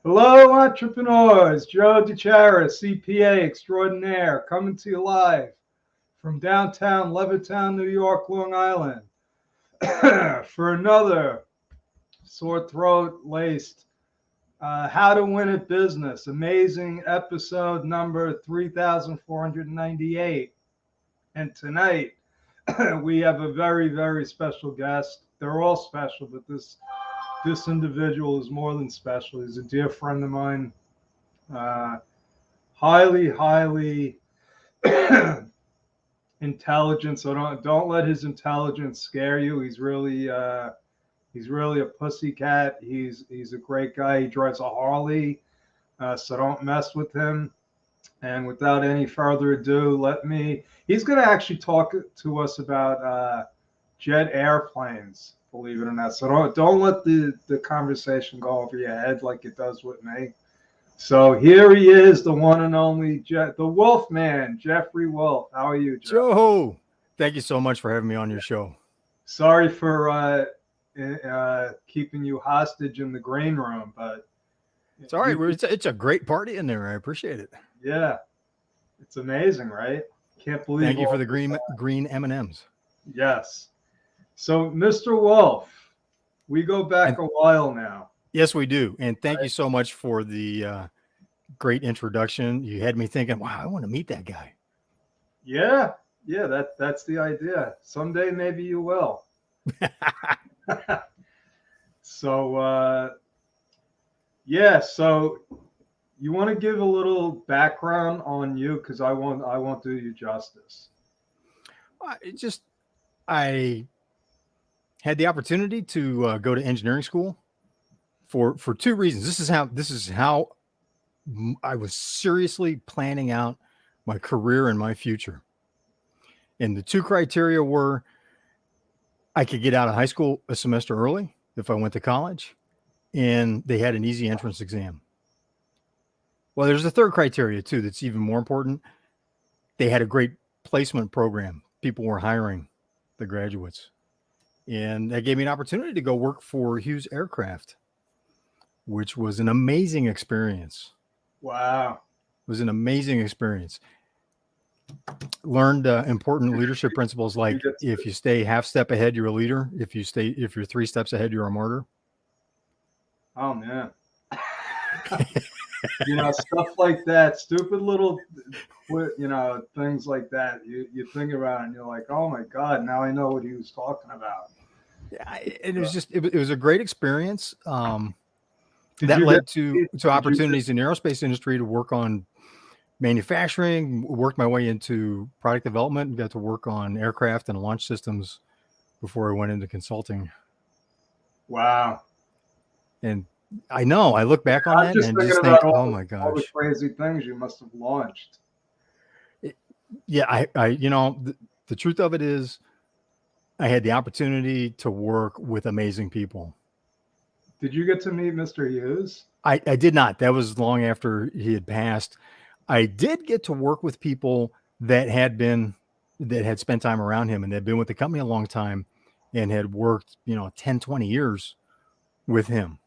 Hello, entrepreneurs. Joe DeChara, CPA extraordinaire, coming to you live from downtown Levittown, New York, Long Island, for another sore throat laced How to Win at Business. Amazing episode number 3498. And tonight we have a very, very special guest. They're all special, but this individual is more than special. He's a dear friend of mine. Highly intelligent. So don't let his intelligence scare you. He's really a pussycat. He's a great guy. He drives a Harley. So don't mess with him. And without any further ado, he's going to actually talk to us about jet airplanes, believe it or not. So don't let the conversation go over your head like it does with me. So here he is, the one and only the Wolf Man, Jeffrey Wolfe. How are you, Jeff? Joe, thank you so much for having me on your show. Sorry for keeping you hostage in the green room, but it's all right. It's a great party in there. I appreciate it. Yeah, it's amazing, right? Can't believe. Thank you for the green M&Ms. Yes. So, Mr. Wolfe, we go back a while now. Yes, we do. And thank you so much for the great introduction. You had me thinking, wow, I want to meet that guy. Yeah, that's the idea. Someday maybe you will. So, so you want to give a little background on you, because I won't do you justice. I had the opportunity to go to engineering school for two reasons. This is how I was seriously planning out my career and my future. And the two criteria were I could get out of high school a semester early if I went to college, and they had an easy entrance exam. Well, there's a third criteria too that's even more important. They had a great placement program. People were hiring the graduates. And that gave me an opportunity to go work for Hughes Aircraft, which was an amazing experience. Wow. It was an amazing experience. Learned important leadership principles like if you stay half step ahead, you're a leader. If you're 3 steps ahead, you're a martyr. Oh, man. Stuff like that, stupid little, things like that. You think about it and you're like, oh my God, now I know what he was talking about. Yeah, and it was a great experience. That led to opportunities in the aerospace industry to work on manufacturing, worked my way into product development, got to work on aircraft and launch systems before I went into consulting. Wow. And I know, I look back on that and just think, oh my gosh. All the crazy things you must have launched. Yeah, the truth of it is I had the opportunity to work with amazing people. Did you get to meet Mr. Hughes? I did not. That was long after he had passed. I did get to work with people that had spent time around him and had been with the company a long time and had worked, 10, 20 years with him.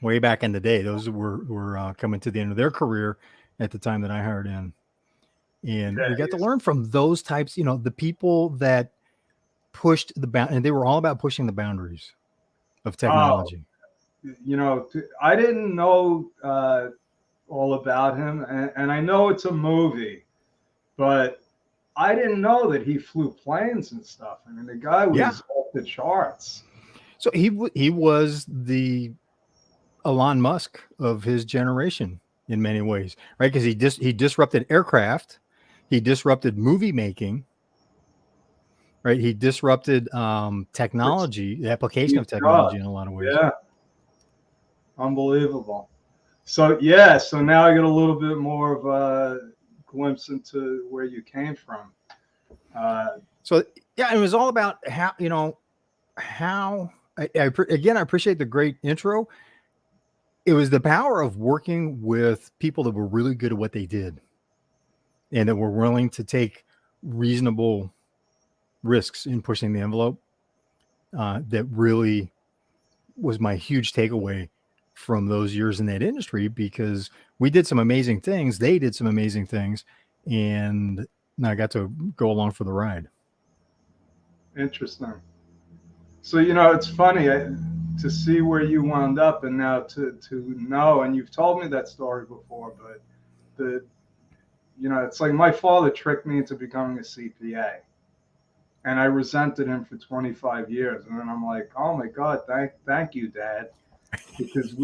Way back in the day, those were coming to the end of their career at the time that I hired in. And we got to learn from those types, the people that pushed and they were all about pushing the boundaries of technology. I didn't know all about him, and I know it's a movie, but I didn't know that he flew planes and stuff. I mean, the guy was off the charts. So he was the Elon Musk of his generation in many ways, right? Because he disrupted aircraft, he disrupted movie making, right? He disrupted technology, the application of technology in a lot of ways. Yeah, unbelievable. So now I get a little bit more of a glimpse into where you came from. It was all about how I appreciate the great intro. It was the power of working with people that were really good at what they did and that were willing to take reasonable risks in pushing the envelope. That really was my huge takeaway from those years in that industry, because we did some amazing things. They did some amazing things. And I got to go along for the ride. Interesting. So, it's funny to see where you wound up, and now to know, and you've told me that story before, but it's like my father tricked me into becoming a CPA, and I resented him for 25 years. And then I'm like, oh my God, thank you, Dad. Because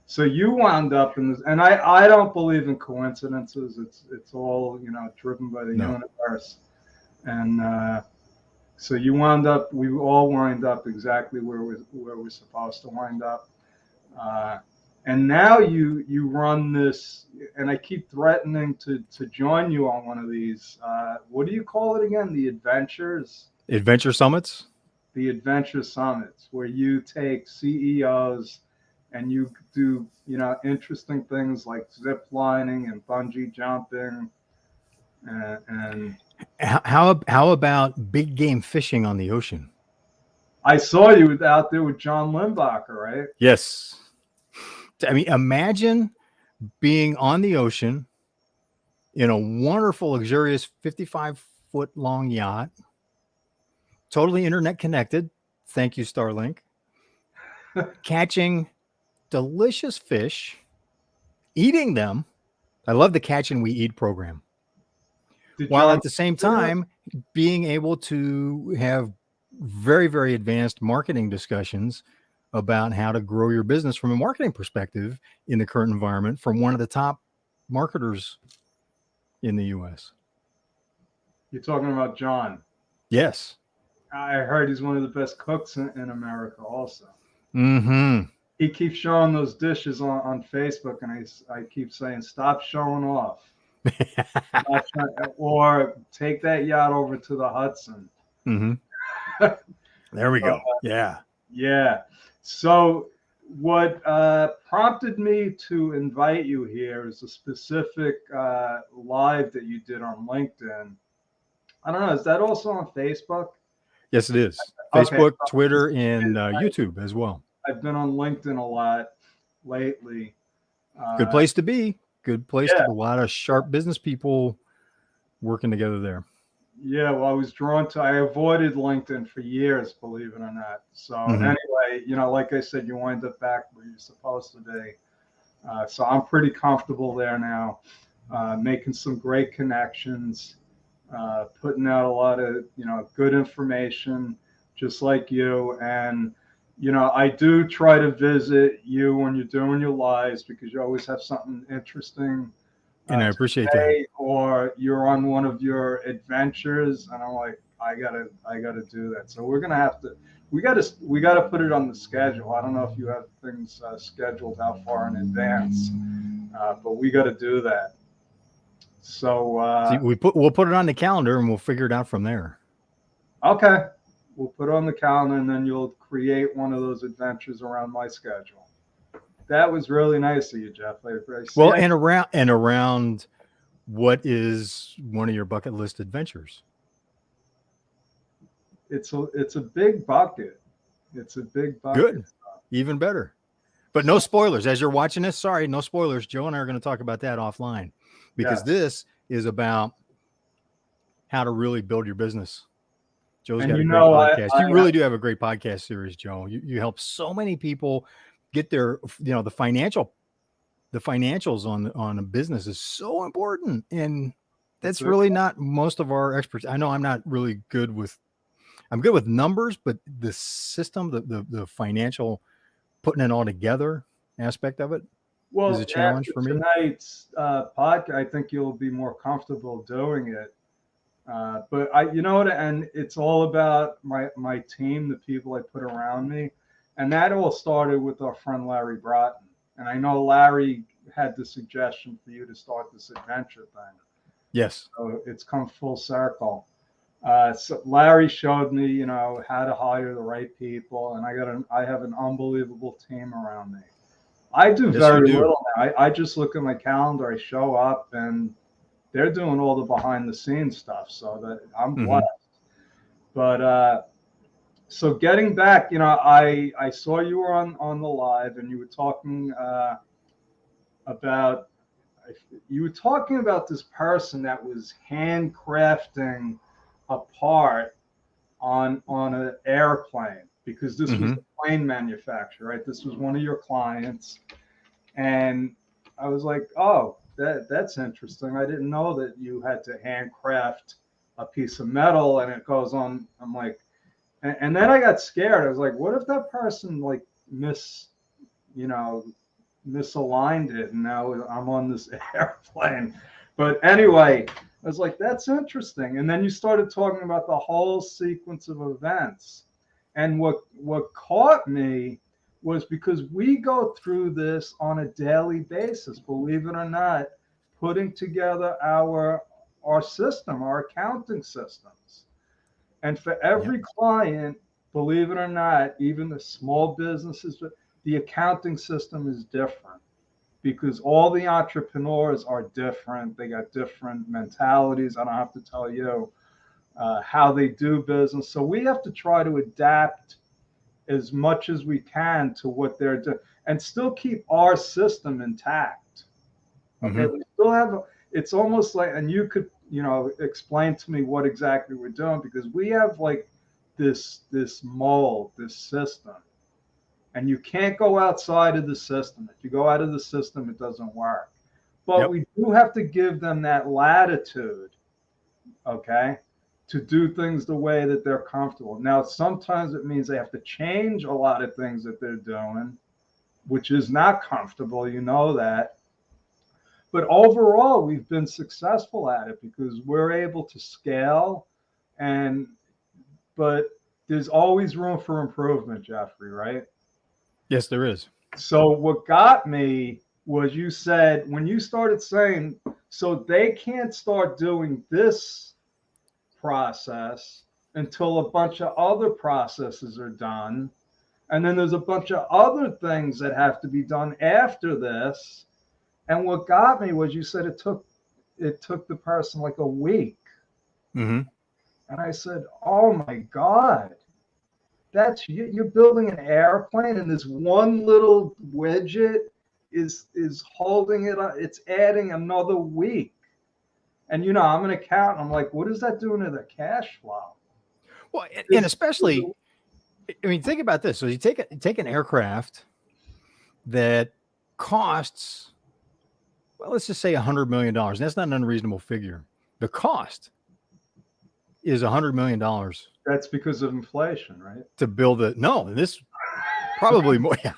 so you wound up in this, and I don't believe in coincidences. It's all, driven by the universe. And, so we all wind up exactly where we're supposed to wind up. And now you run this, and I keep threatening to join you on one of these. What do you call it again? The Adventure Summits? The Adventure Summits, where you take CEOs and you do, interesting things like zip lining and bungee jumping. And how about big game fishing on the ocean? I saw you out there with John Limbacher, right? Yes. I mean, imagine being on the ocean in a wonderful, luxurious 55-foot long yacht, totally internet connected. Thank you, Starlink. Catching delicious fish, eating them. I love the Catch and We Eat program. While at the same time being able to have very, very advanced marketing discussions about how to grow your business from a marketing perspective in the current environment from one of the top marketers in the U.S. You're talking about John. Yes. I heard he's one of the best cooks in America also. Mm-hmm. He keeps showing those dishes on Facebook, and I keep saying, stop showing off. Or take that yacht over to the Hudson. Mm-hmm. There we go. Yeah. Yeah. So what prompted me to invite you here is a specific live that you did on LinkedIn. I don't know. Is that also on Facebook? Yes, it is. Facebook, Twitter, and YouTube as well. I've been on LinkedIn a lot lately. Good place to be. Good place to be. A lot of sharp business people working together there. Yeah, well, I avoided LinkedIn for years, believe it or not. So anyway, like I said, you wind up back where you're supposed to be. So I'm pretty comfortable there now, making some great connections, putting out a lot of, good information, just like you. And, I do try to visit you when you're doing your lives, because you always have something interesting. And I appreciate that. Or you're on one of your adventures, and I'm like, I gotta do that. So we gotta put it on the schedule. I don't know if you have things scheduled how far in advance, but we got to do that. So we'll put it on the calendar, and we'll figure it out from there. Okay, we'll put it on the calendar, and then you'll create one of those adventures around my schedule. That was really nice of you, Jeff. Well, and around what is one of your bucket list adventures? It's a big bucket. It's a big bucket. Good, even better. But no spoilers as you're watching this. Sorry, no spoilers. Joe and I are going to talk about that offline, because this is about how to really build your business. Joe's got a great podcast. You really do have a great podcast series, Joe. You help so many people get their, the financials on a business is so important. And that's really not most of our experts. I know I'm not really good with, I'm good with numbers, but the system, the financial, putting it all together aspect of it is a challenge for me. Tonight's podcast, I think you'll be more comfortable doing it. But and it's all about my team, the people I put around me. And that all started with our friend Larry Broughton. And I know Larry had the suggestion for you to start this adventure thing. Yes. So it's come full circle. So Larry showed me, how to hire the right people, and I have an unbelievable team around me. I do very little now. I just look at my calendar, I show up, and they're doing all the behind the scenes stuff. So that I'm blessed. But So getting back, I saw you were on the live, and you were talking about this person that was handcrafting a part on an airplane, because this was the plane manufacturer, right? This was one of your clients, and I was like, oh, that's interesting. I didn't know that you had to handcraft a piece of metal, and it goes on. I'm like, and then I got scared. I was like, what if that person like misaligned it, and now I'm on this airplane? But anyway, I was like, that's interesting. And then you started talking about the whole sequence of events. And what caught me was, because we go through this on a daily basis, believe it or not, putting together our system, our accounting systems. And for every client, believe it or not, even the small businesses, the accounting system is different, because all the entrepreneurs are different. They got different mentalities. I don't have to tell you how they do business. So we have to try to adapt as much as we can to what they're doing, and still keep our system intact. Okay, we still have. It's almost like, and you could, explain to me what exactly we're doing, because we have like this mold, this system, and you can't go outside of the system. If you go out of the system, it doesn't work. But we do have to give them that latitude, okay, to do things the way that they're comfortable. Now, sometimes it means they have to change a lot of things that they're doing, which is not comfortable, that. But overall, we've been successful at it, because we're able to scale, but there's always room for improvement, Jeffrey, right? Yes, there is. So what got me was, you said, when you started saying, so they can't start doing this process until a bunch of other processes are done. And then there's a bunch of other things that have to be done after this. And what got me was, you said it took the person like a week. And I said, oh my God, that's you're building an airplane, and this one little widget is holding it up. It's adding another week. And I'm an accountant. I'm like, what is that doing to the cash flow? Well, and especially, I mean, think about this. So you take an aircraft that costs, well, let's just say $100 million. And that's not an unreasonable figure. The cost is $100 million. That's because of inflation, right? To build it. No, this probably more. Yeah,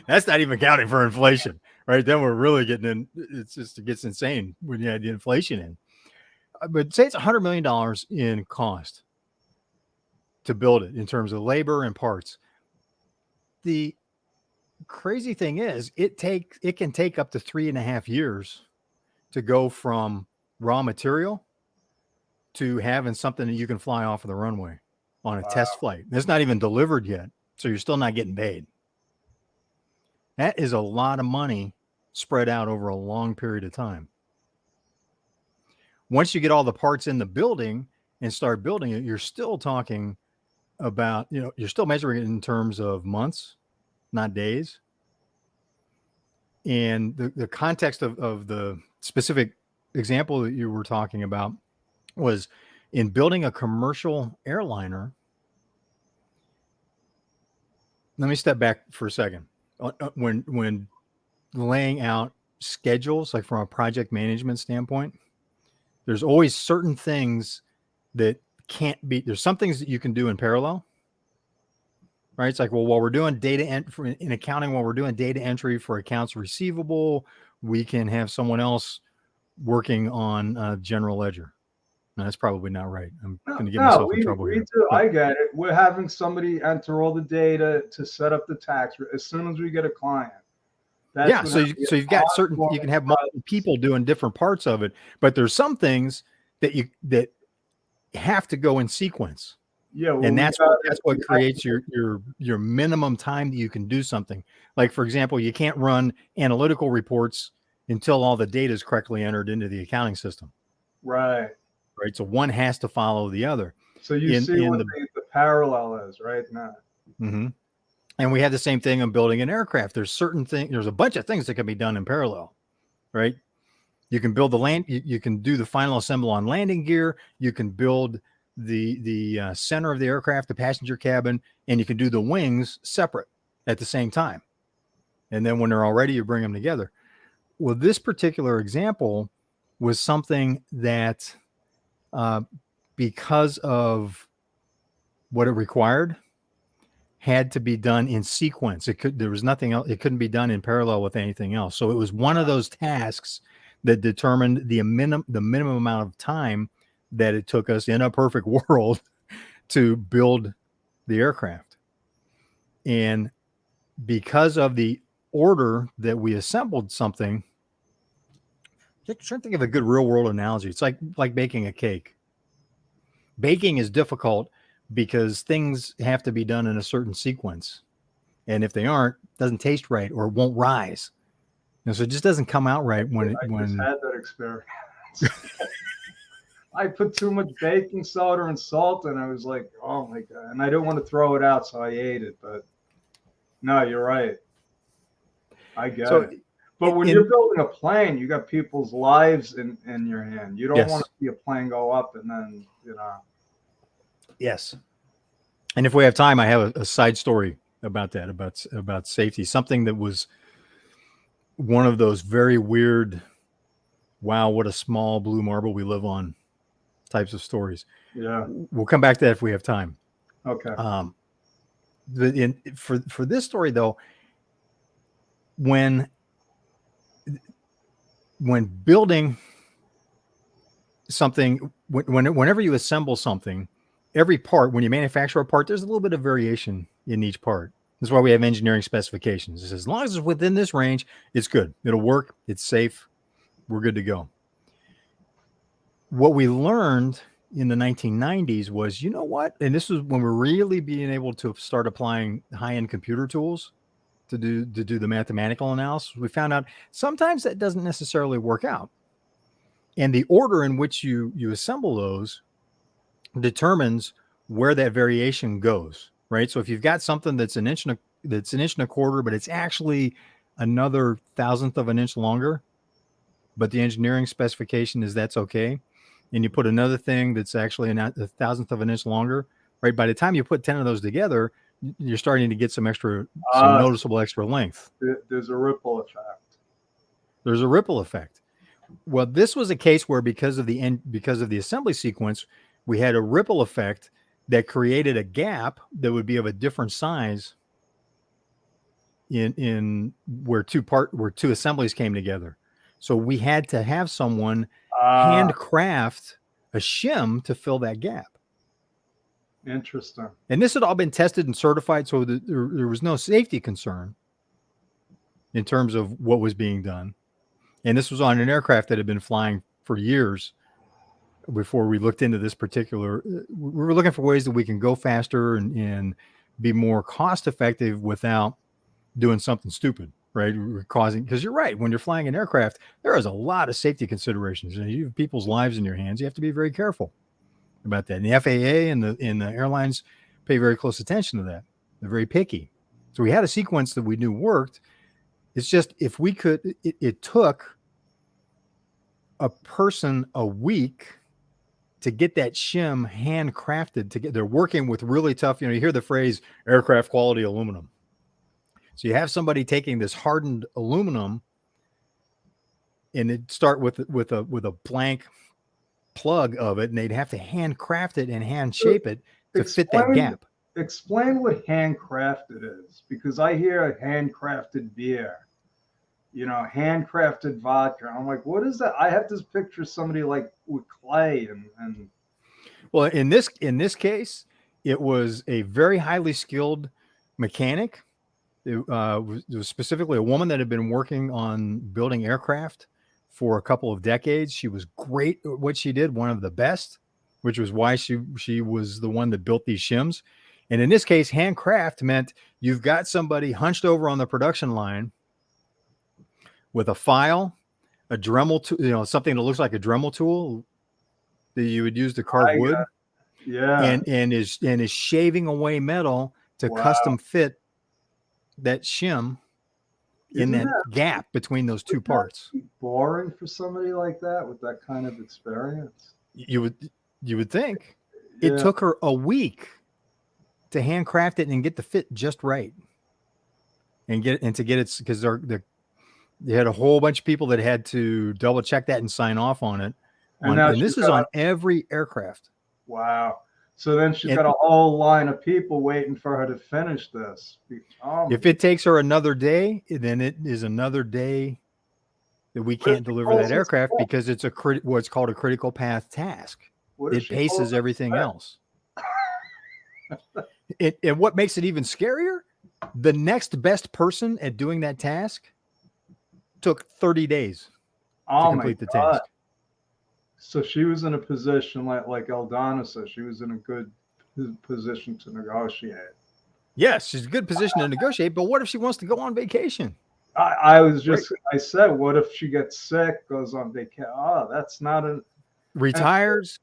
that's not even counting for inflation, right? Then we're really getting in. It gets insane when you add the inflation in. But say it's $100 million in cost to build it, in terms of labor and parts. The crazy thing is, it can take up to 3.5 years to go from raw material to having something that you can fly off of the runway on a test flight. It's not even delivered yet, so you're still not getting paid. That is a lot of money spread out over a long period of time. Once you get all the parts in the building and start building it, you're still talking about, you're still measuring it in terms of months, not days. And the context of the specific example that you were talking about was in building a commercial airliner. Let me step back for a second. When laying out schedules, like from a project management standpoint, there's always certain things that can't be, there's some things that you can do in parallel, right? It's like, well, while we're doing in accounting, while we're doing data entry for accounts receivable, we can have someone else working on general ledger. No, that's probably not right. I'm going to get myself in trouble here. I get it. We're having somebody enter all the data to set up the tax as soon as we get a client. So you've got you can have multiple people doing different parts of it, but there's some things that have to go in sequence. Yeah, well, and that's what creates your minimum time that you can do something. Like, for example, you can't run analytical reports until all the data is correctly entered into the accounting system. Right. So one has to follow the other. So you see what the parallel is right now. Mm-hmm. And we had the same thing on building an aircraft. There's a bunch of things that can be done in parallel, right? You can build the land. You can do the final assembly on landing gear. You can build the center of the aircraft, the passenger cabin, and you can do the wings separate at the same time. And then when they're all ready, you bring them together. Well, this particular example was something that, because of what it required, had to be done in sequence. There was nothing else. It couldn't be done in parallel with anything else. So it was one of those tasks that determined the minimum amount of time that it took us in a perfect world to build the aircraft. And because of the order that we assembled something, I'm trying to think of a good real world analogy. It's like baking a cake. Baking is difficult because things have to be done in a certain sequence. And if they aren't, it doesn't taste right or it won't rise. So it just doesn't come out right when just had that experience. I put too much baking soda and salt, and I was like, oh my God. And I didn't want to throw it out, so I ate it. But no, you're right. I get it. But when you're building a plane, you got people's lives in your hand. You don't want to see a plane go up and then, Yes. And if we have time, I have a side story about that, about safety. Something that was one of those very weird, wow, what a small blue marble we live on types of stories. Yeah. We'll come back to that if we have time. Okay. For this story though, when building something, whenever you assemble something, every part, when you manufacture a part, there's a little bit of variation in each part. That's why we have engineering specifications. It says, as long as it's within this range, it's good. It'll work. It's safe. We're good to go. What we learned in the 1990s was, you know what? And this was when we're really being able to start applying high-end computer tools to do the mathematical analysis. We found out sometimes that doesn't necessarily work out. And the order in which you assemble those determines where that variation goes, right? So if you've got something that's an inch and a quarter, but it's actually another thousandth of an inch longer, but the engineering specification is that's okay, and you put another thing that's actually a thousandth of an inch longer, right? By the time you put 10 of those together, you're starting to get some noticeable extra length. There's a ripple effect. There's a ripple effect. Well, this was a case where because of the assembly sequence, we had a ripple effect that created a gap that would be of a different size in where two assemblies came together. So we had to have someone handcraft a shim to fill that gap. Interesting. And this had all been tested and certified, so there was no safety concern in terms of what was being done. And this was on an aircraft that had been flying for years before we looked into this particular. We were looking for ways that we can go faster and be more cost effective without doing something stupid, right? Because you're right. When you're flying an aircraft, there is a lot of safety considerations. You have people's lives in your hands. You have to be very careful about that. And the FAA and the airlines pay very close attention to that. They're very picky. So we had a sequence that we knew worked. It's just, if we could, it took a person a week to get that shim handcrafted. They're working with really tough, you hear the phrase aircraft quality aluminum. So you have somebody taking this hardened aluminum and it'd start with a blank plug of it, and they'd have to handcraft it and hand shape it to fit that gap. Explain what handcrafted is, because I hear handcrafted beer, handcrafted vodka. I'm like, what is that? I have this picture somebody like with clay and. Well, in this case, it was a very highly skilled mechanic. It was specifically a woman that had been working on building aircraft for a couple of decades. She was great at what she did, one of the best, which was why she was the one that built these shims. And in this case, handcraft meant you've got somebody hunched over on the production line with a file, a Dremel tool, something that looks like a Dremel tool that you would use to carve wood. Yeah. and is shaving away metal to Wow. custom fit that shim in Isn't that that gap between those two wouldn't that parts. be boring for somebody like that with that kind of experience? You would think. It Yeah. took her a week to handcraft it and get the fit just right, and to get it, because they had a whole bunch of people that had to double check that and sign off on it. And now And she's this is got on every aircraft. wow. So then she's And got a whole line of people waiting for her to finish this. Oh my if it takes her another day, then it is another day that we What if can't she deliver that calls in aircraft, sick? because it's what's called a critical path task. What if It she calls paces in everything sick? else. And what makes it even scarier, the next best person at doing that task took 30 days to Oh my complete the God. task. So she was in a position like Eldana said, she was in a good position to negotiate. Yes, she's in a good position to negotiate, but what if she wants to go on vacation? I Right. said, what if she gets sick, goes on vacation? Oh, that's not a. And Retires,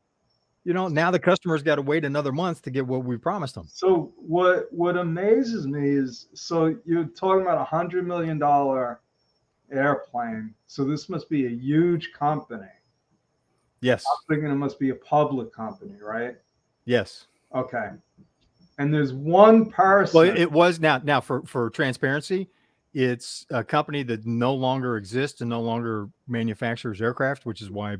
now the customer's got to wait another month to get what we promised them. so what amazes me is, so you're talking about $100 million airplane. So this must be a huge company. Yes. I'm thinking it must be a public company, right? Yes. Okay. And there's one Well, person. it was now for transparency, it's a company that no longer exists and no longer manufactures aircraft, which is why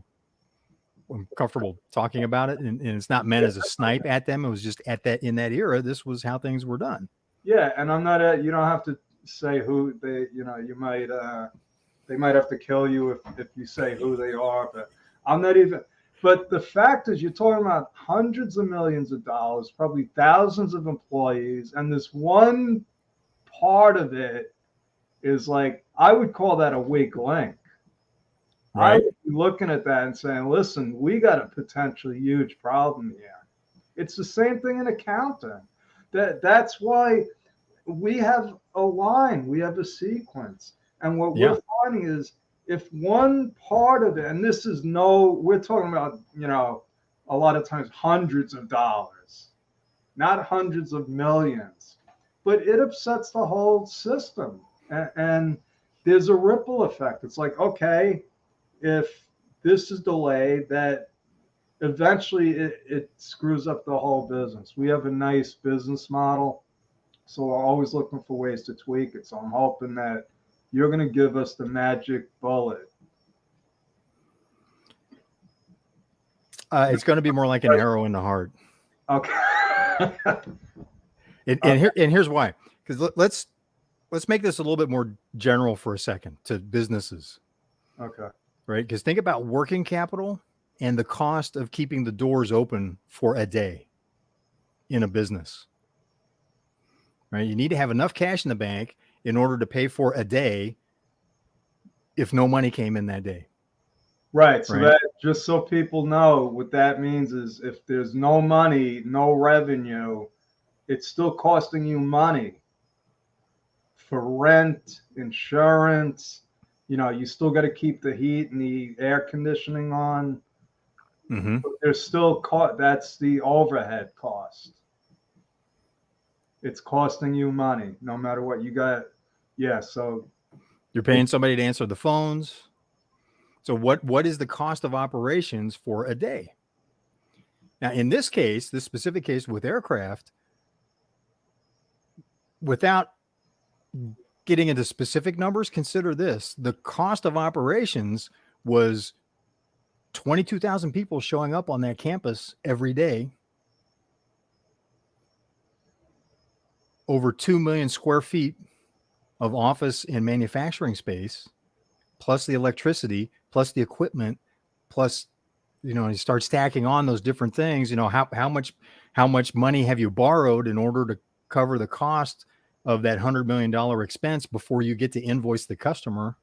I'm comfortable talking about it. And it's not meant as a snipe at them. It was just in that era, this was how things were done. Yeah, and I'm not. You don't have to say who they. You might. They might have to kill you if you say who they are. But I'm not even. But the fact is, you're talking about hundreds of millions of dollars, probably thousands of employees, and this one part of it is like, I would call that a weak link. I Right. would be looking at that and saying, listen, we got a potentially huge problem here. It's the same thing in accounting. That's why we have a line, we have a sequence. And what Yeah. we're finding is, if one part of it, and this is we're talking about, a lot of times hundreds of dollars, not hundreds of millions, but it upsets the whole system. And there's a ripple effect. It's like, okay, if this is delayed, that eventually it screws up the whole business. We have a nice business model, so we're always looking for ways to tweak it. So I'm hoping that you're going to give us the magic bullet. It's going to be more like an arrow in the heart. Okay. And here's why. Because let's make this a little bit more general for a second to businesses. Okay. Right? Because think about working capital and the cost of keeping the doors open for a day in a business. Right? You need to have enough cash in the bank in order to pay for a day if no money came in that day. Right. So right? that, just so people know, what that means is, if there's no money, no revenue, it's still costing you money for rent, insurance. You still got to keep the heat and the air conditioning on. Mm-hmm. There's still that's the overhead cost. It's costing you money no matter what you got. Yeah. So you're paying somebody to answer the phones. So what is the cost of operations for a day? Now, in this case, this specific case with aircraft, without getting into specific numbers, consider this. The cost of operations was 22,000 people showing up on that campus every day, over 2 million square feet of office and manufacturing space, plus the electricity, plus the equipment, plus, you start stacking on those different things. How much money have you borrowed in order to cover the cost of that $100 million expense before you get to invoice the customer,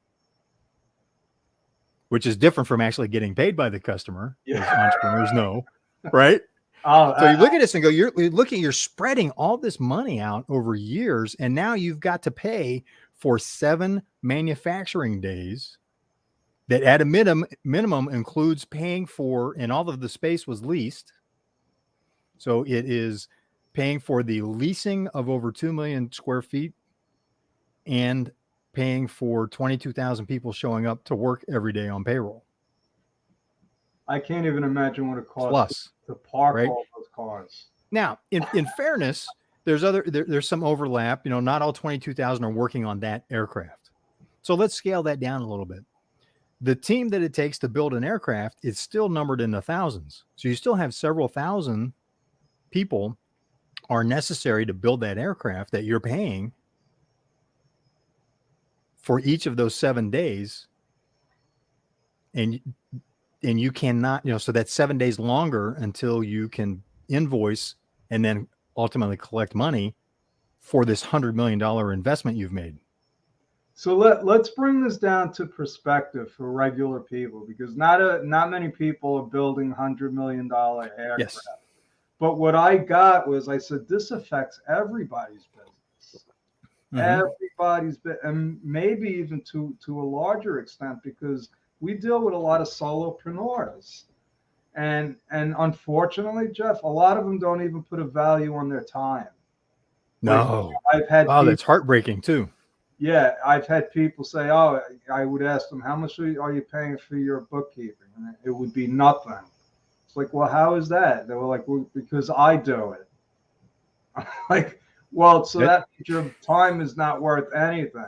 which is different from actually getting paid by the customer, as entrepreneurs know, right? So you look at this and go, you're spreading all this money out over years, and now you've got to pay for 7 manufacturing days that at a minimum includes paying for, and all of the space was leased, So it is paying for the leasing of over 2 million square feet and paying for 22,000 people showing up to work every day on payroll. I can't even imagine what it costs Plus, to park right? all those cars. Now, in fairness, there's some overlap. You know, not all 22,000 are working on that aircraft. So let's scale that down a little bit. The team that it takes to build an aircraft is still numbered in the thousands. So you still have several thousand people are necessary to build that aircraft that you're paying for each of those 7 days. And you cannot, you know, so that's 7 days longer until you can invoice and then ultimately collect money for this $100 million investment you've made. So let's bring this down to perspective for regular people, because not many people are building $100 million aircraft. Yes. But what I got was, I said, this affects everybody's business. Everybody's and maybe even to a larger extent, because we deal with a lot of solopreneurs. And unfortunately, Jeff, a lot of them don't even put a value on their time. No. I've had that's heartbreaking too. Yeah, I've had people say, oh, I would ask them, how much are you paying for your bookkeeping? And it would be nothing. It's like, well, how is that? They were like, well, because I do it. Like, well, so that means your time is not worth anything.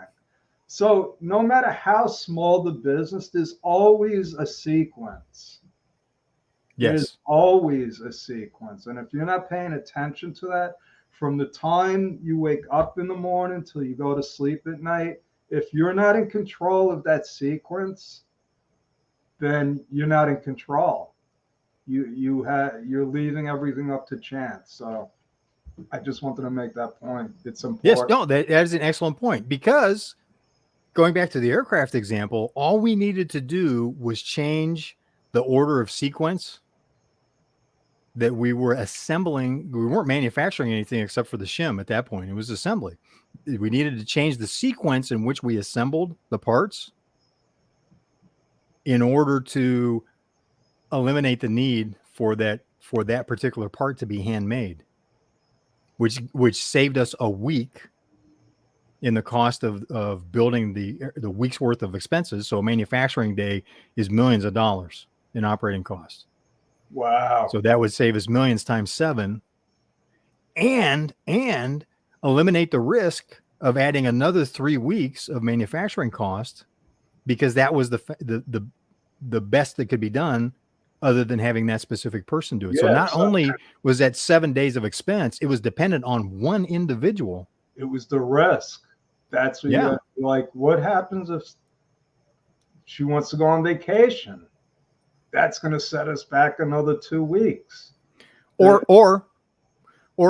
So no matter how small the business, there's always a sequence. Yes. There's always a sequence. And if you're not paying attention to that, from the time you wake up in the morning till you go to sleep at night, if you're not in control of that sequence, then you're not in control. You're leaving everything up to chance. So I just wanted to make that point. It's important. Yes, no, that is an excellent point, because going back to the aircraft example, all we needed to do was change the order of sequence that we were assembling. We weren't manufacturing anything except for the shim at that point. It was assembly. We needed to change the sequence in which we assembled the parts in order to eliminate the need for that particular part to be handmade, which saved us a week in the cost of building the week's worth of expenses. So a manufacturing day is millions of dollars in operating costs. Wow. So that would save us millions times 7, and eliminate the risk of adding another 3 weeks of manufacturing cost, because that was the best that could be done, other than having that specific person do it. So not only was that 7 days of expense, it was dependent on one individual. It was the risk. That's what you like. What happens if she wants to go on vacation? That's going to set us back another 2 weeks. Or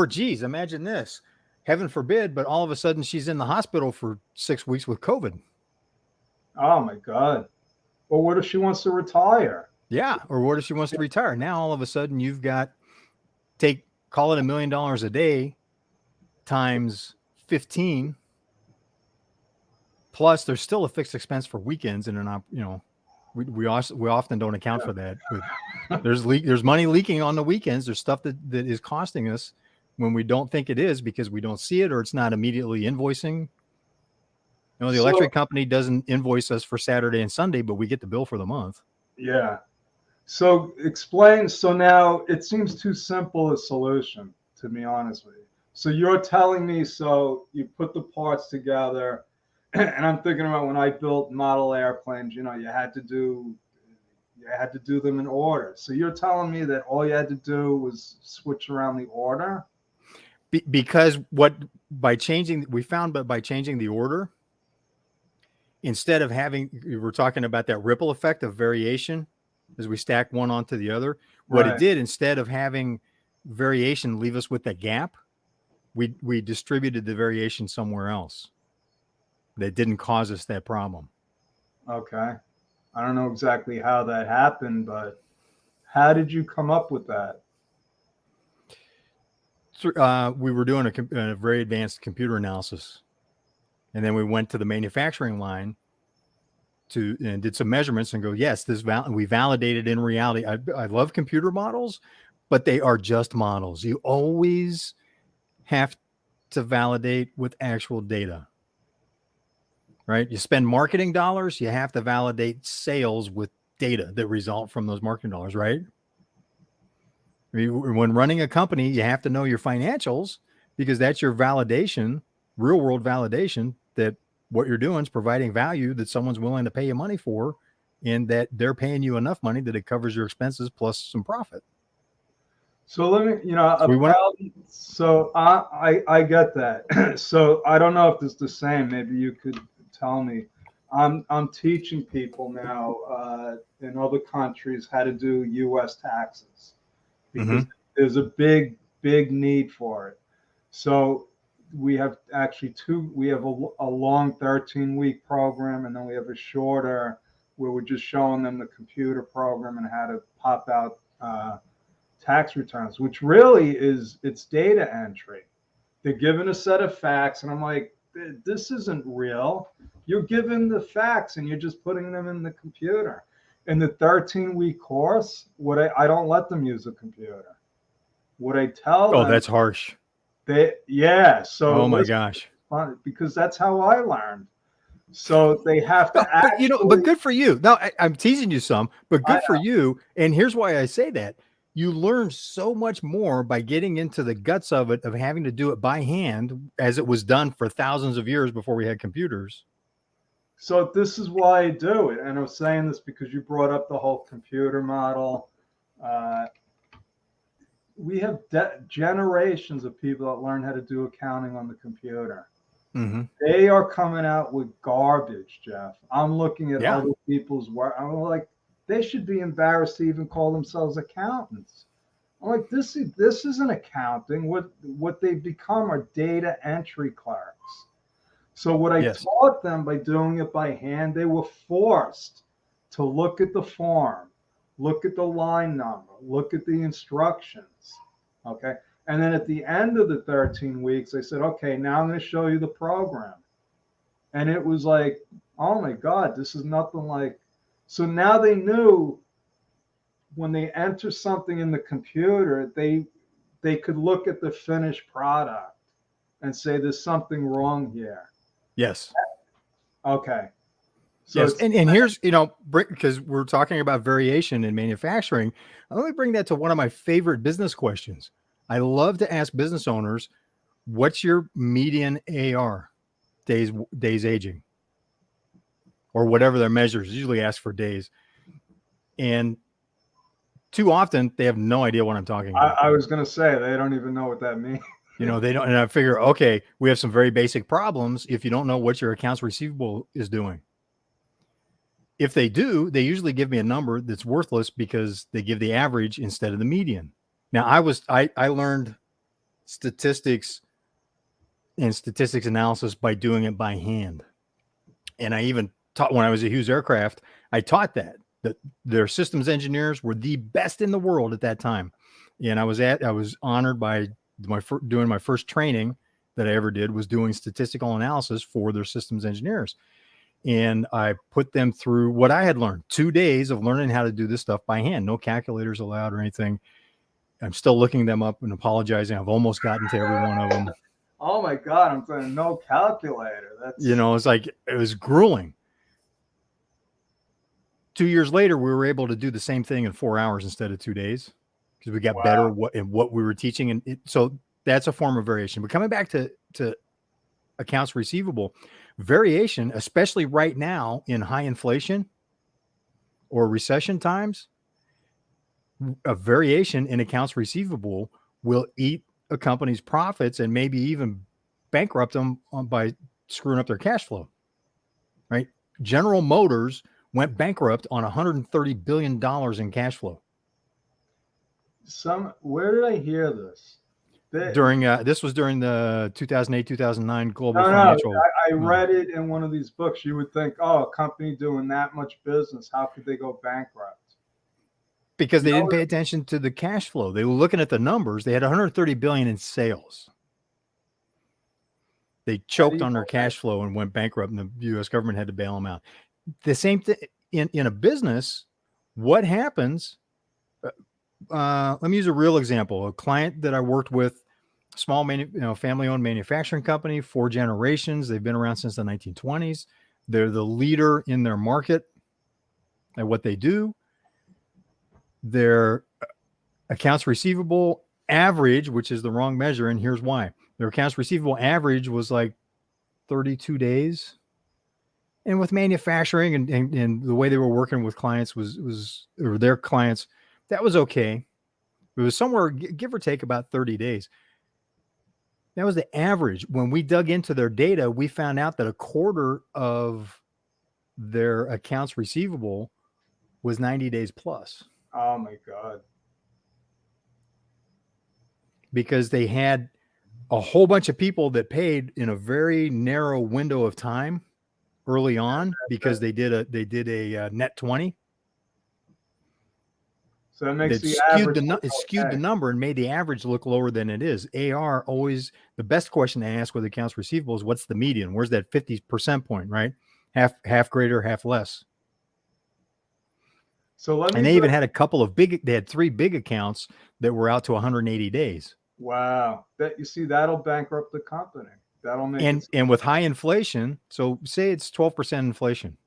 geez, imagine this. Heaven forbid, but all of a sudden she's in the hospital for 6 weeks with COVID. Oh my God. Or what if she wants to retire? Yeah. Or what if she wants to retire? Now all of a sudden you've got, call it $1 million a day times 15. Plus there's still a fixed expense for weekends and we often don't account for that. But there's money leaking on the weekends. There's stuff that is costing us when we don't think it is, because we don't see it, or it's not immediately invoicing. You know, the electric company doesn't invoice us for Saturday and Sunday, but we get the bill for the month. Yeah. So explain. So now it seems too simple a solution, to be honest with you. So you're telling me, so you put the parts together, and I'm thinking about when I built model airplanes, you had to do them in order. So you're telling me that all you had to do was switch around the order? Because by changing the order, instead of we're talking about that ripple effect of variation as we stack one onto the other. What it did, instead of having variation leave us with that gap, we distributed the variation somewhere else that didn't cause us that problem. Okay. I don't know exactly how that happened, but how did you come up with that? We were doing a very advanced computer analysis, and then we went to the manufacturing line and did some measurements and go, yes, we validated in reality. I love computer models, but they are just models. You always have to validate with actual data, right? You spend marketing dollars, you have to validate sales with data that result from those marketing dollars, right? I mean, when running a company, you have to know your financials because that's your validation, real world validation that what you're doing is providing value that someone's willing to pay you money for, and that they're paying you enough money that it covers your expenses plus some profit. So let me, So I get that. So I don't know if it's the same. Maybe you could tell me. I'm teaching people now in other countries how to do U.S. taxes because there's a big need for it. So we have actually we have a long 13-week program, and then we have a shorter where we're just showing them the computer program and how to pop out tax returns, which really it's data entry. They're given a set of facts, and I'm like, this isn't real. You're given the facts and you're just putting them in the computer. In the 13-week course, I don't let them use a computer. What I tell them, that's harsh. So oh my gosh, because that's how I learned. So they have to but good for you. Now I'm teasing you some, but good for you. And here's why I say that. You learn so much more by getting into the guts of it, of having to do it by hand as it was done for thousands of years before we had computers. So this is why I do it. And I was saying this because you brought up the whole computer model. We have generations of people that learn how to do accounting on the computer. They are coming out with garbage, Jeff. I'm looking at other people's work. I'm like, they should be embarrassed to even call themselves accountants. I'm like, this isn't accounting. What they've become are data entry clerks. So what I taught them by doing it by hand, they were forced to look at the form, look at the line number, look at the instructions. Okay. And then at the end of the 13 weeks, I said, okay, now I'm going to show you the program. And it was like, oh my God, this is nothing like. So now they knew when they enter something in the computer, they could look at the finished product and say, there's something wrong here. Yes. Okay. So yes. And here's, because we're talking about variation in manufacturing, let me bring that to one of my favorite business questions. I love to ask business owners, what's your median AR, days aging, or whatever their measures? Usually ask for days. And too often they have no idea what I'm talking about. I was going to say, they don't even know what that means. They don't. And I figure, okay, we have some very basic problems if you don't know what your accounts receivable is doing. If they do, they usually give me a number that's worthless because they give the average instead of the median. Now, I learned statistics and statistics analysis by doing it by hand. And I even taught when I was at Hughes Aircraft, I taught that their systems engineers were the best in the world at that time. And I was honored by doing my first training that I ever did was doing statistical analysis for their systems engineers. And I put them through what I had learned, 2 days of learning how to do this stuff by hand, no calculators allowed or anything. I'm still looking them up and apologizing. I've almost gotten to every one of them. Oh my God, I'm saying no calculator. That's it's like, it was grueling. 2 years later, we were able to do the same thing in 4 hours instead of 2 days because we got better in what we were teaching. And so that's a form of variation. But coming back to accounts receivable, variation, especially right now in high inflation or recession times, a variation in accounts receivable will eat a company's profits and maybe even bankrupt them by screwing up their cash flow, right? General Motors went bankrupt on $130 billion in cash flow. Where did I hear this? This was during the 2008-2009 global financial. I read it in one of these books. You would think, oh, a company doing that much business, how could they go bankrupt? Because they didn't pay attention to the cash flow. They were looking at the numbers. They had 130 billion in sales. They choked on their cash flow and went bankrupt, and the U.S. government had to bail them out. The same thing in a business. What happens let me use a real example. A client that I worked with, small, family-owned manufacturing company, 4 generations. They've been around since the 1920s. They're the leader in their market at what they do. Their accounts receivable average, which is the wrong measure, and here's why. Their accounts receivable average was like 32 days. And with manufacturing and the way they were working with clients or their clients, that was okay. It was somewhere, give or take, about 30 days. That was the average. When we dug into their data, we found out that a quarter of their accounts receivable was 90 days plus. Oh my God. Because they had a whole bunch of people that paid in a very narrow window of time early on, because they did a net 20. So that makes the skewed average it skewed the number and made the average look lower than it is. AR, always the best question to ask with accounts receivable is, what's the median? Where's that 50% point, right? Half greater, half less. So and they even had a couple of they had 3 big accounts that were out to 180 days. Wow. That, you see, that'll bankrupt the company. That'll make and with high inflation, so say it's 12% inflation.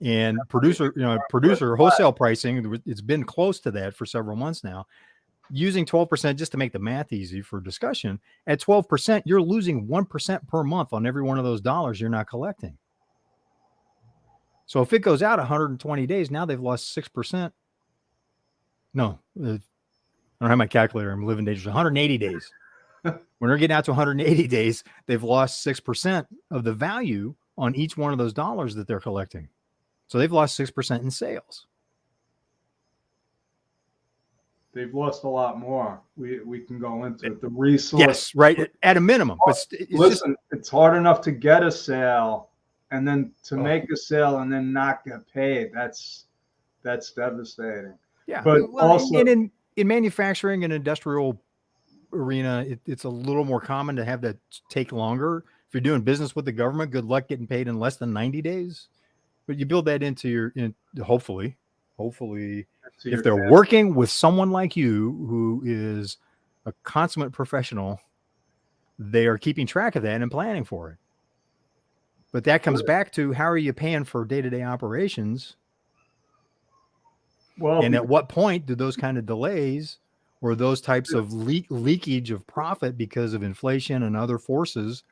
And producer wholesale pricing, it's been close to that for several months now. Using 12%, just to make the math easy for discussion, at 12%, you're losing 1% per month on every one of those dollars you're not collecting. So if it goes out 120 days, now they've lost 6%. No, I don't have my calculator. I'm living dangerous. 180 days. When they're getting out to 180 days, they've lost 6% of the value on each one of those dollars that they're collecting. So they've lost 6% in sales. They've lost a lot more. We can go into it. The resource. Yes, right. At a minimum. But listen, it's hard enough to get a sale, and then to make a sale and then not get paid. That's devastating. Yeah. But also, in manufacturing and industrial arena, it's a little more common to have that take longer. If you're doing business with the government, good luck getting paid in less than 90 days. But you build that into hopefully, if they're working with someone like you who is a consummate professional, they are keeping track of that and planning for it. But that comes back to, how are you paying for day-to-day operations? Well, and at what point do those kind of delays or those types of leakage of profit because of inflation and other forces,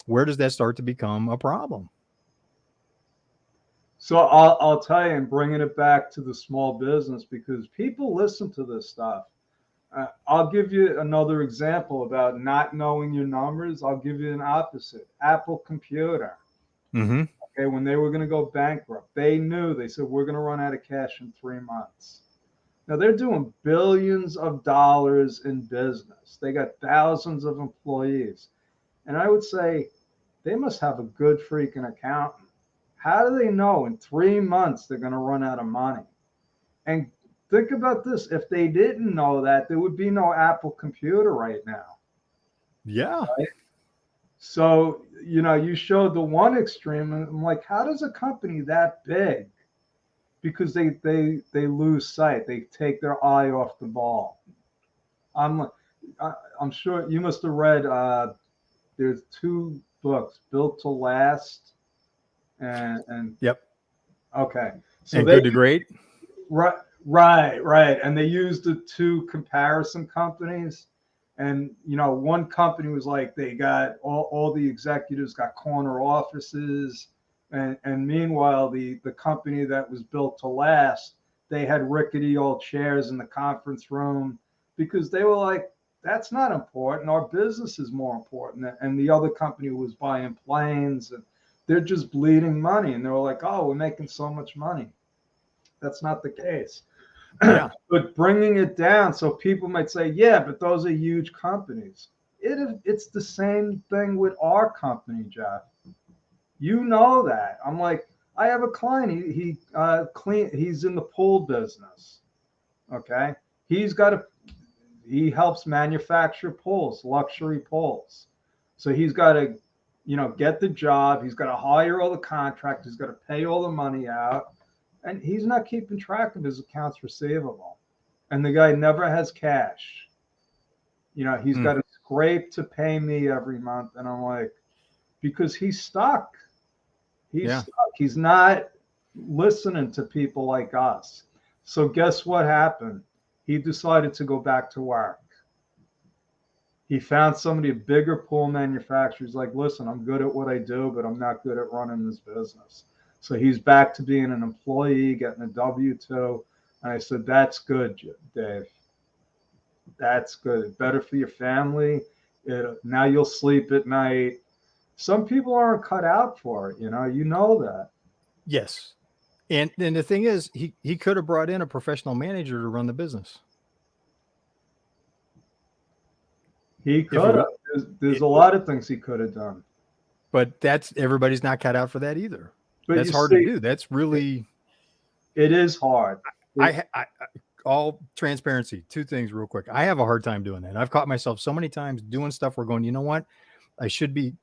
where does that start to become a problem? So I'll tell you, and bringing it back to the small business, because people listen to this stuff. I'll give you another example about not knowing your numbers. I'll give you an opposite. Apple Computer. Mm-hmm. Okay, when they were going to go bankrupt, they said, we're going to run out of cash in 3 months. Now they're doing billions of dollars in business. They got thousands of employees. And I would say they must have a good freaking accountant. How do they know in 3 months they're going to run out of money? And think about this. If they didn't know that, there would be no Apple Computer right now. Yeah. Right? So, you showed the one extreme, and I'm like, how does a company that big, because they lose sight, they take their eye off the ball? I'm sure you must have read, there's 2 books, Built to Last, and yep. Okay. So and Good to Great. Right. And they used the 2 comparison companies. And, one company was like, they got all the executives got corner offices. And meanwhile, the company that was Built to Last, they had rickety old chairs in the conference room, because they were like, that's not important. Our business is more important. And the other company was buying planes, and they're just bleeding money. And they were like, oh, we're making so much money. That's not the case. Yeah. But bringing it down, so people might say, yeah, but those are huge companies. It's the same thing with our company, Jeff. You know that. I'm like, I have a client. He's in the pool business. Okay. He helps manufacture pools, luxury pools. So he's got to, get the job. He's got to hire all the contractors. He's got to pay all the money out. And he's not keeping track of his accounts receivable. and the guy never has cash. You know, he's Hmm. got to scrape to pay me every month. And I'm like, because he's stuck. He's Yeah. stuck. He's not listening to people like us. So guess what happened? He decided to go back to work. He found somebody, a bigger pool manufacturer. He's like, listen, I'm good at what I do, but I'm not good at running this business. So he's back to being an employee, getting a W-2. And I said, that's good, Dave. That's good. Better for your family. Now you'll sleep at night. Some people aren't cut out for it. You know that. Yes. And the thing is, he could have brought in a professional manager to run the business. He could have. There's a lot of things he could have done. But everybody's not cut out for that either. But that's hard to do. That's really. It is hard. I all transparency. Two things real quick. I have a hard time doing that. I've caught myself so many times doing stuff where going, you know what? I should be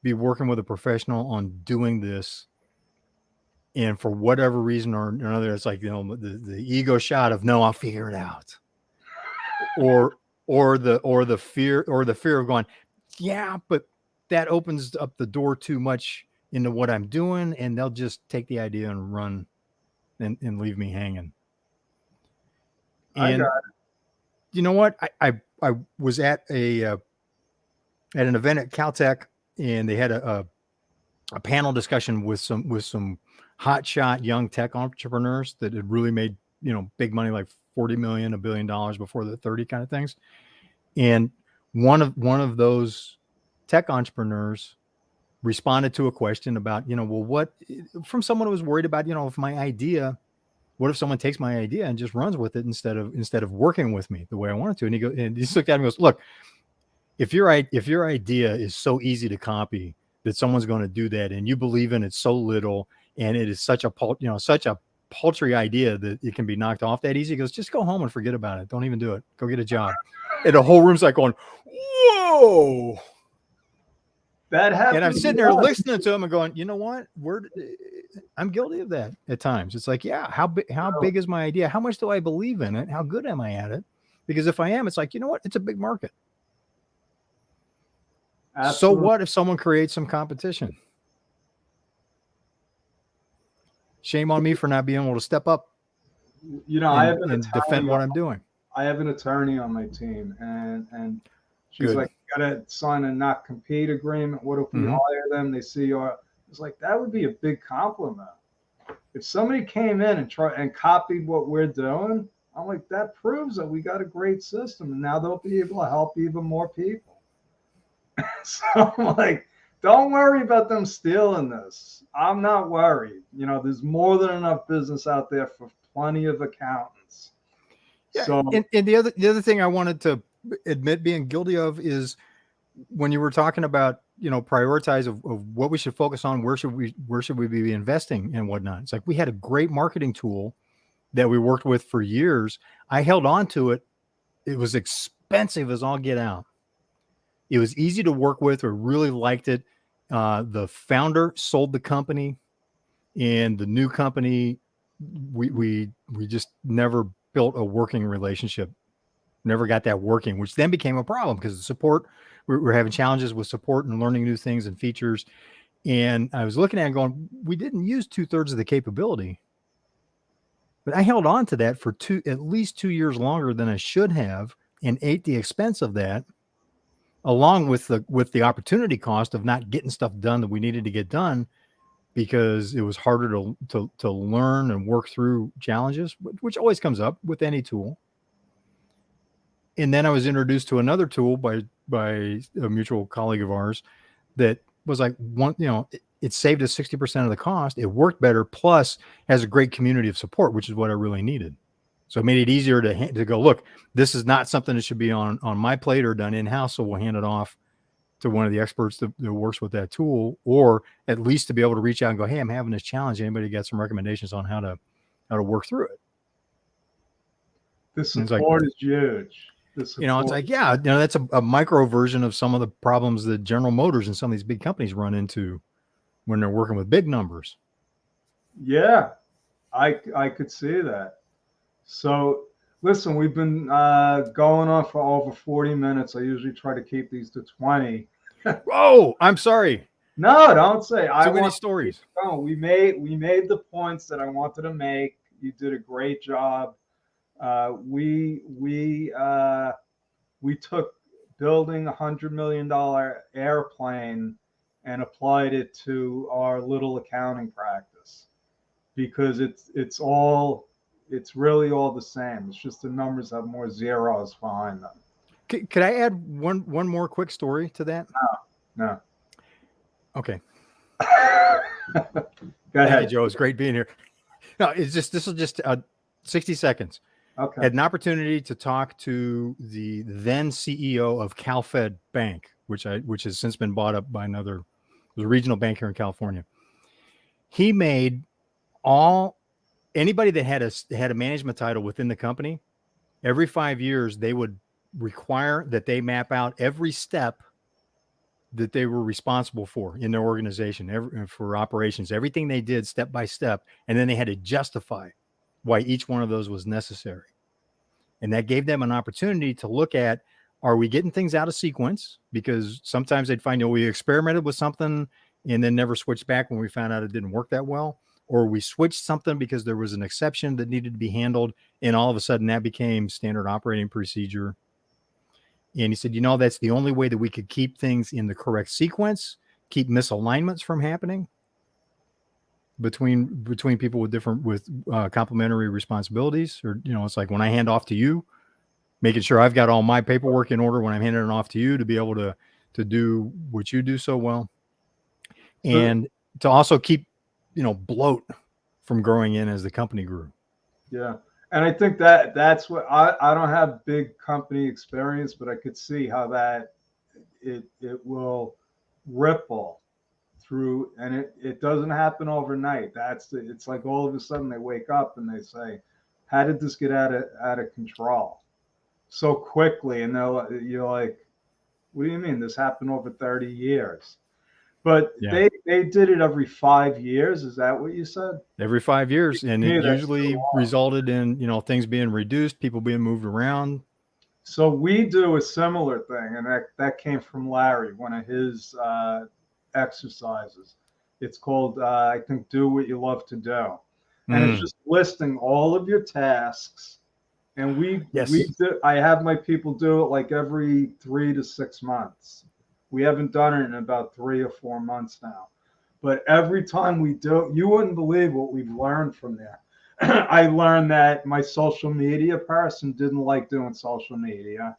working with a professional on doing this. And for whatever reason or another, it's like, the ego shot of, no, I'll figure it out. Or the fear of going, yeah, but that opens up the door too much into what I'm doing, and they'll just take the idea and run and leave me hanging. And I got it. You know what? I was at an event at Caltech, and they had a panel discussion with some hotshot young tech entrepreneurs that had really made, big money, like 40 million, $1 billion before the 30 kind of things. And one of those tech entrepreneurs responded to a question about, what from someone who was worried about, if my idea, what if someone takes my idea and just runs with it instead of working with me the way I wanted to? And he just looked at me and goes, look, if your idea is so easy to copy that someone's going to do that, and you believe in it so little, and it is such a paltry idea that it can be knocked off that easy, he goes, just go home and forget about it. Don't even do it. Go get a job. And the whole room's like going, whoa. That happened. And I'm sitting there listening to him and going, you know what? I'm guilty of that at times. It's like, yeah, how big is my idea? How much do I believe in it? How good am I at it? Because if I am, it's like, you know what? It's a big market. Absolutely. So what if someone creates some competition? Shame on me for not being able to step up. And defend what I'm doing. I have an attorney on my team, and she's like, you got to sign a not compete agreement. What if we hire them? They see it's like, that would be a big compliment. If somebody came in and copied what we're doing, I'm like, that proves that we got a great system, and now they'll be able to help even more people. So I'm like, don't worry about them stealing this. I'm not worried. There's more than enough business out there for plenty of accountants. Yeah. So, and the other thing I wanted to admit being guilty of is when you were talking about, prioritize of what we should focus on, where should we be investing and whatnot. It's like, we had a great marketing tool that we worked with for years. I held on to it. It was expensive as all get out. It was easy to work with. I really liked it. The founder sold the company, and the new company, we just never built a working relationship. Never got that working, which then became a problem because the support, we're having challenges with support and learning new things and features. And I was looking at it going, we didn't use 2/3 of the capability, but I held on to that for at least 2 years longer than I should have, and ate the expense of that, along with the opportunity cost of not getting stuff done that we needed to get done, because it was harder to learn and work through challenges, which always comes up with any tool. And then I was introduced to another tool by a mutual colleague of ours that was like, it saved us 60% of the cost. It worked better, plus has a great community of support, which is what I really needed. So it made it easier to go, look, this is not something that should be on my plate or done in-house. So we'll hand it off to one of the experts that works with that tool, or at least to be able to reach out and go, hey, I'm having this challenge. Anybody got some recommendations on how to work through it? The support is huge. It's like, yeah, that's a micro version of some of the problems that General Motors and some of these big companies run into when they're working with big numbers. Yeah, I could see that. So Listen, we've been going on for over 40 minutes. I usually try to keep these to 20. Oh, I'm sorry. No, don't say. I Too many want to keep stories. going. We made the points that I wanted to make. You did a great job. We took building $100 million airplane and applied it to our little accounting practice because it's really all the same. It's just the numbers have more zeros behind them. Could I add one more quick story to that? No. Okay. Go Thank ahead. you, Joe. It's great being here. No, it's just this is just 60 seconds. Okay. Had an opportunity to talk to the then CEO of CalFed Bank, which has since been bought up by another, it was a regional bank here in California. He made anybody that had a management title within the company, every 5 years they would require that they map out every step that they were responsible for in their organization, for operations, everything they did step by step, and then they had to justify why each one of those was necessary. And that gave them an opportunity to look at, are we getting things out of sequence? Because sometimes they'd find, we experimented with something and then never switched back when we found out it didn't work that well. Or we switched something because there was an exception that needed to be handled. And all of a sudden that became standard operating procedure. And he said, that's the only way that we could keep things in the correct sequence, keep misalignments from happening between people with complementary responsibilities. Or, it's like when I hand off to you, making sure I've got all my paperwork in order when I'm handing it off to you to be able to do what you do so well. And to also keep, bloat from growing in as the company grew. Yeah. And I think that's what I don't have big company experience, but I could see how that it will ripple through, and it doesn't happen overnight. It's like all of a sudden they wake up and they say, how did this get out of control so quickly? And you're like, what do you mean? This happened over 30 years. But Yeah. they did it every 5 years. Is that what you said? Every 5 years. And it Yeah, usually resulted in, things being reduced, people being moved around. So we do a similar thing, and that came from Larry, one of his exercises. It's called, I think, Do What You Love to Do. And it's just listing all of your tasks. And I have my people do it like every 3 to 6 months. We haven't done it in about 3 or 4 months now. But every time we do, you wouldn't believe what we've learned from there. I learned that my social media person didn't like doing social media.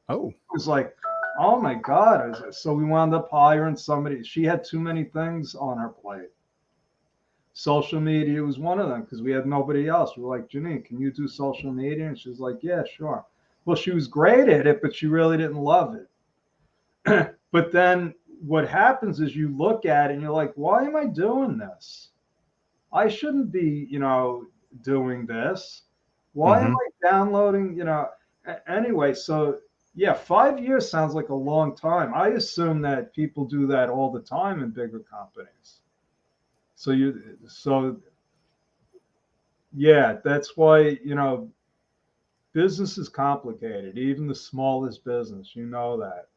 Oh. It was like, oh my God. So we wound up hiring somebody. She had too many things on her plate. Social media was one of them because we had nobody else. We were like, Janine, can you do social media? And she was like, yeah, sure. Well, she was great at it, but she really didn't love it. But then what happens is you look at it and you're like, why am I doing this? I shouldn't be, doing this. Why am I downloading, anyway? So yeah, 5 years sounds like a long time. I assume that people do that all the time in bigger companies. So yeah, that's why, business is complicated, even the smallest business, that.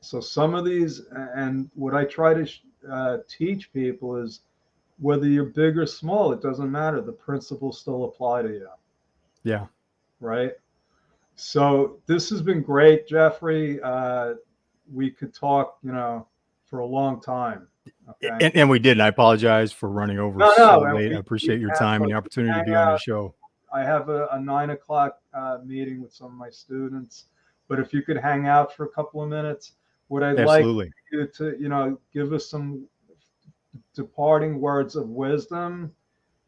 So some of these, and what I try to teach people is, whether you're big or small, it doesn't matter. The principles still apply to you. Yeah. Right. So this has been great, Jeffrey. We could talk, for a long time. Okay. And we did. And I apologize for running over so late. I appreciate your time and the opportunity to be on your show. I have a 9 o'clock meeting with some of my students, but if you could hang out for a couple of minutes, what I'd like you to, give us some departing words of wisdom.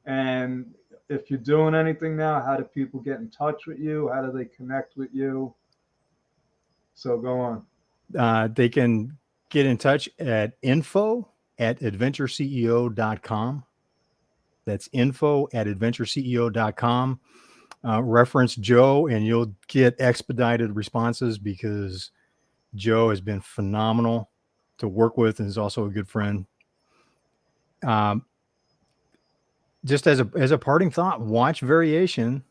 And if you're doing anything now, how do people get in touch with you? How do they connect with you? So go on. They can get in touch at info@adventureceo.com. That's info@adventureceo.com. Reference Joe and you'll get expedited responses because Joe has been phenomenal to work with and is also a good friend. Just as a parting thought, watch Variation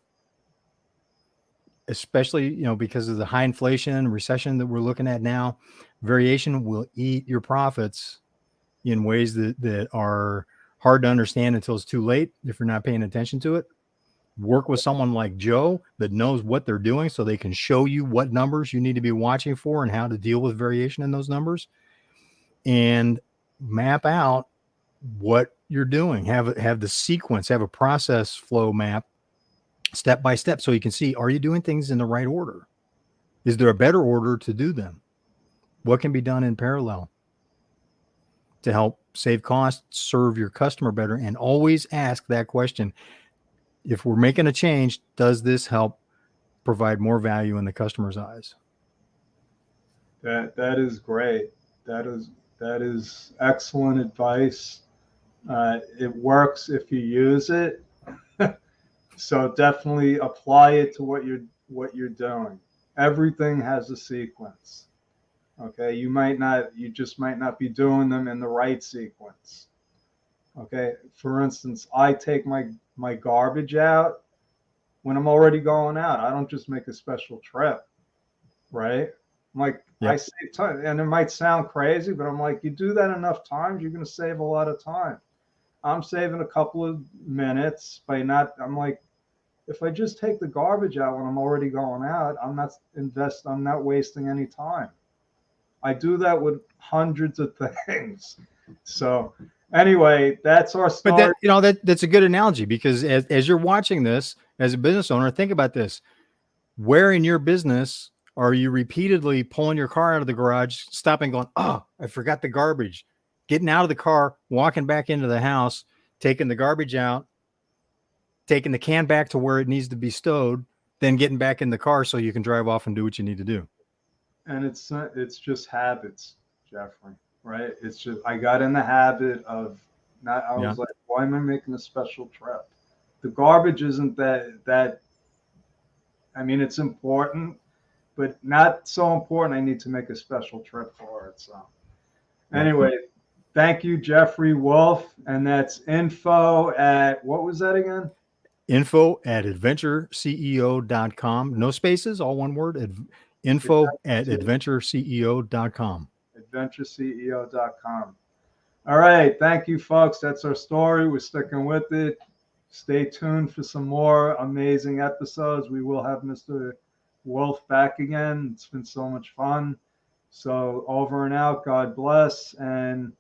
especially, because of the high inflation and recession that we're looking at now, variation will eat your profits in ways that are hard to understand until it's too late if you're not paying attention to it. Work with someone like Joe that knows what they're doing so they can show you what numbers you need to be watching for and how to deal with variation in those numbers, and map out what you're doing. Have the sequence, have a process flow map step by step so you can see, are you doing things in the right order? Is there a better order to do them? What can be done in parallel to help save costs, serve your customer better? And always ask that question. If we're making a change, does this help provide more value in the customer's eyes? That is great. That is excellent advice. It works if you use it. So definitely apply it to what you're doing. Everything has a sequence. Okay, you just might not be doing them in the right sequence. Okay, for instance, I take my garbage out when I'm already going out. I don't just make a special trip, right? I'm like, Yep. I save time, and it might sound crazy, but I'm like, you do that enough times, you're going to save a lot of time. I'm saving a couple of minutes by not. I'm like, if I just take the garbage out when I'm already going out, I'm not wasting any time. I do that with hundreds of things. So anyway, that's our story. But that's a good analogy, because as you're watching this as a business owner, think about this. Where in your business are you repeatedly pulling your car out of the garage, stopping, going, oh, I forgot the garbage, getting out of the car, walking back into the house, taking the garbage out, taking the can back to where it needs to be stowed, then getting back in the car so you can drive off and do what you need to do? And it's just habits, Jeffrey, right? It's just, I got in the habit of not, I was like, why am I making a special trip? The garbage isn't that, I mean, it's important, but not so important I need to make a special trip for it. So anyway, thank you, Jeffrey Wolfe. And that's info at, what was that again? info@adventureceo.com. No spaces, all one word. info@adventureceo.com. AdventureCEO.com. All right. Thank you, folks. That's our story. We're sticking with it. Stay tuned for some more amazing episodes. We will have Mr. Wolfe back again. It's been so much fun. So over and out. God bless. And